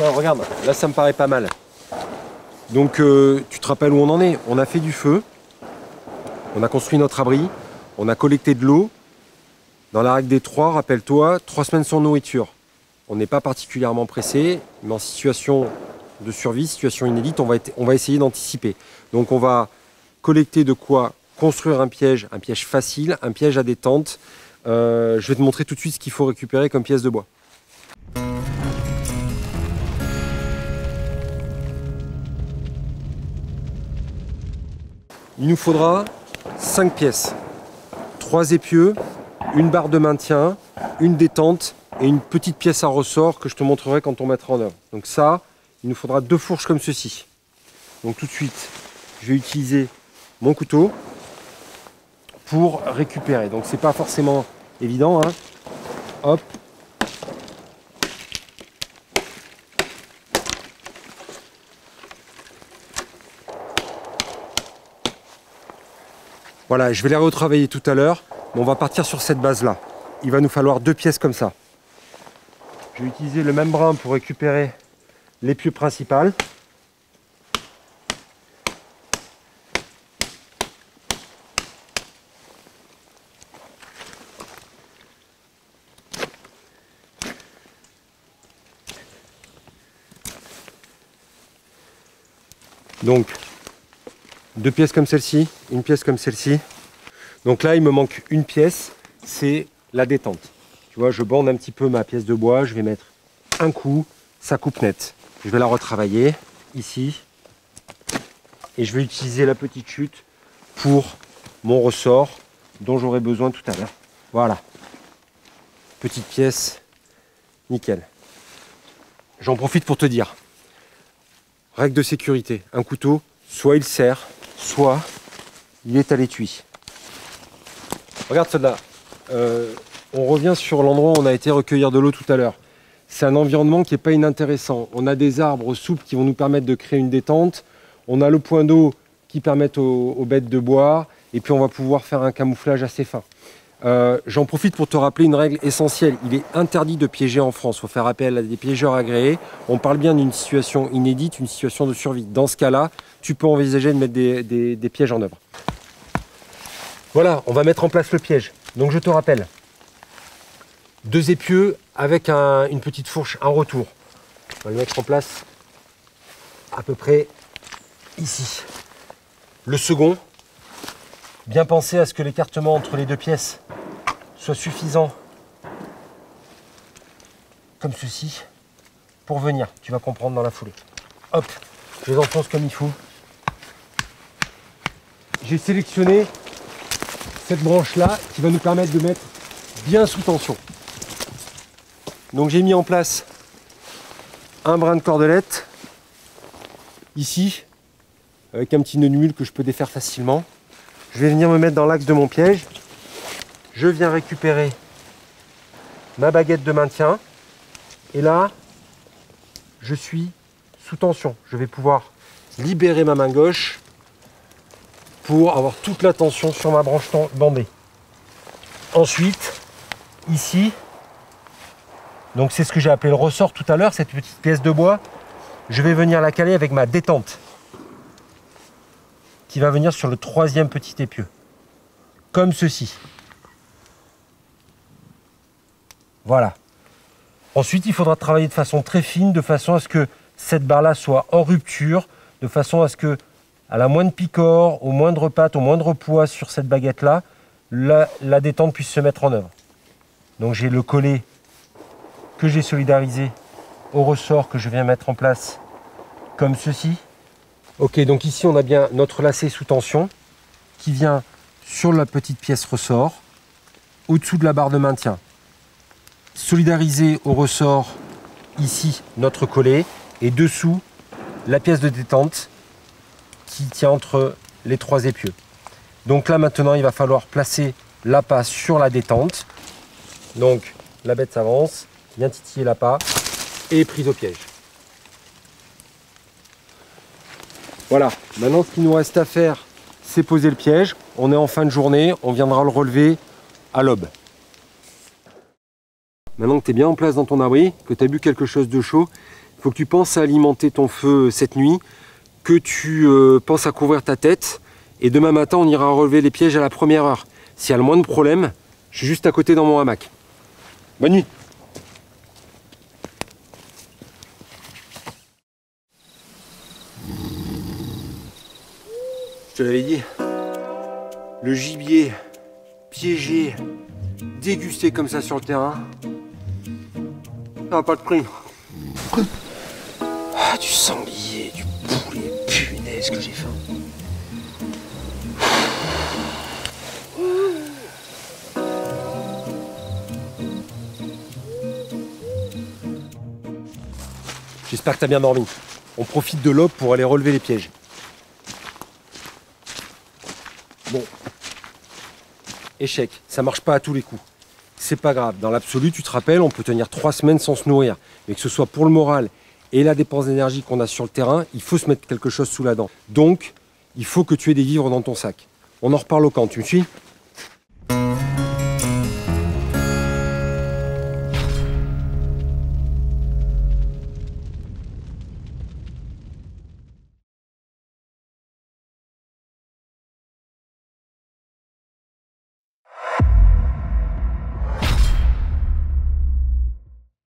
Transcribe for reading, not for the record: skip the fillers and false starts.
Tiens, regarde, là ça me paraît pas mal. Donc tu te rappelles où on en est? On a fait du feu, on a construit notre abri, on a collecté de l'eau. Dans la règle des 3, rappelle-toi, 3 semaines sans nourriture. On n'est pas particulièrement pressé, mais en situation de survie, situation inédite, on va essayer d'anticiper. Donc on va collecter de quoi construire un piège facile, un piège à détente. Je vais te montrer tout de suite ce qu'il faut récupérer comme pièce de bois. Il nous faudra 5 pièces, 3 épieux, une barre de maintien, une détente et une petite pièce à ressort que je te montrerai quand on mettra en œuvre. Donc ça, il nous faudra 2 fourches comme ceci. Donc tout de suite, je vais utiliser mon couteau pour récupérer. Donc c'est pas forcément évident, hein. Hop. Voilà, je vais les retravailler tout à l'heure, mais on va partir sur cette base-là. Il va nous falloir 2 pièces comme ça. Je vais utiliser le même brin pour récupérer l'épieu principal. Donc, 2 pièces comme celle-ci, une pièce comme celle-ci. Donc là, il me manque une pièce, c'est la détente. Tu vois, je bande un petit peu ma pièce de bois, je vais mettre un coup, ça coupe net. Je vais la retravailler ici. Et je vais utiliser la petite chute pour mon ressort dont j'aurai besoin tout à l'heure. Voilà. Petite pièce, nickel. J'en profite pour te dire, règle de sécurité, un couteau, soit il serre, soit il est à l'étui. Regarde celle-là. On revient sur l'endroit où on a été recueillir de l'eau tout à l'heure. C'est un environnement qui n'est pas inintéressant. On a des arbres souples qui vont nous permettre de créer une détente. On a le point d'eau qui permet aux bêtes de boire. Et puis on va pouvoir faire un camouflage assez fin. J'en profite pour te rappeler une règle essentielle. Il est interdit de piéger en France. Il faut faire appel à des piégeurs agréés. On parle bien d'une situation inédite, une situation de survie. Dans ce cas-là, tu peux envisager de mettre des pièges en œuvre. Voilà, on va mettre en place le piège. Donc je te rappelle, 2 épieux avec une petite fourche, un retour. On va le mettre en place à peu près ici. Le second, bien penser à ce que l'écartement entre les 2 pièces soit suffisant, comme ceci, pour venir. Tu vas comprendre dans la foulée. Hop, je les enfonce comme il faut. J'ai sélectionné cette branche-là qui va nous permettre de mettre bien sous tension. Donc j'ai mis en place un brin de cordelette, ici, avec un petit nœud nul que je peux défaire facilement. Je vais venir me mettre dans l'axe de mon piège. Je viens récupérer ma baguette de maintien. Et là, je suis sous tension. Je vais pouvoir libérer ma main gauche pour avoir toute la tension sur ma branche bandée. Ensuite, ici, donc c'est ce que j'ai appelé le ressort tout à l'heure, cette petite pièce de bois, je vais venir la caler avec ma détente qui va venir sur le 3e petit épieu, comme ceci. Voilà. Ensuite, il faudra travailler de façon très fine, de façon à ce que cette barre-là soit en rupture, de façon à ce que, à la moindre picore, au moindre patte, au moindre poids sur cette baguette-là, la détente puisse se mettre en œuvre. Donc j'ai le collet que j'ai solidarisé au ressort que je viens mettre en place comme ceci. Ok, donc ici on a bien notre lacet sous tension qui vient sur la petite pièce ressort, au-dessous de la barre de maintien. Solidarisé au ressort, ici notre collet, et dessous la pièce de détente qui tient entre les 3 épieux. Donc là maintenant il va falloir placer l'appât sur la détente. Donc la bête s'avance, bien titiller l'appât et prise au piège. Voilà, maintenant ce qu'il nous reste à faire, c'est poser le piège. On est en fin de journée, on viendra le relever à l'aube. Maintenant que tu es bien en place dans ton abri, que tu as bu quelque chose de chaud, Il faut que tu penses à alimenter ton feu cette nuit, que tu penses à couvrir ta tête. Et demain matin, on ira relever les pièges à la première heure. S'il y a le moins de problèmes, je suis juste à côté dans mon hamac. Bonne nuit. Je te l'avais dit, le gibier piégé, dégusté comme ça sur le terrain, ça n'a pas de prix. Ah, du sanglier, du poulet, punaise que j'ai faim. J'espère que tu as bien dormi. On profite de l'aube pour aller relever les pièges. Bon. Échec, ça marche pas à tous les coups. C'est pas grave. Dans l'absolu, tu te rappelles, on peut tenir 3 semaines sans se nourrir. Mais que ce soit pour le moral et la dépense d'énergie qu'on a sur le terrain, il faut se mettre quelque chose sous la dent. Donc, il faut que tu aies des vivres dans ton sac. On en reparle au camp, tu me suis ?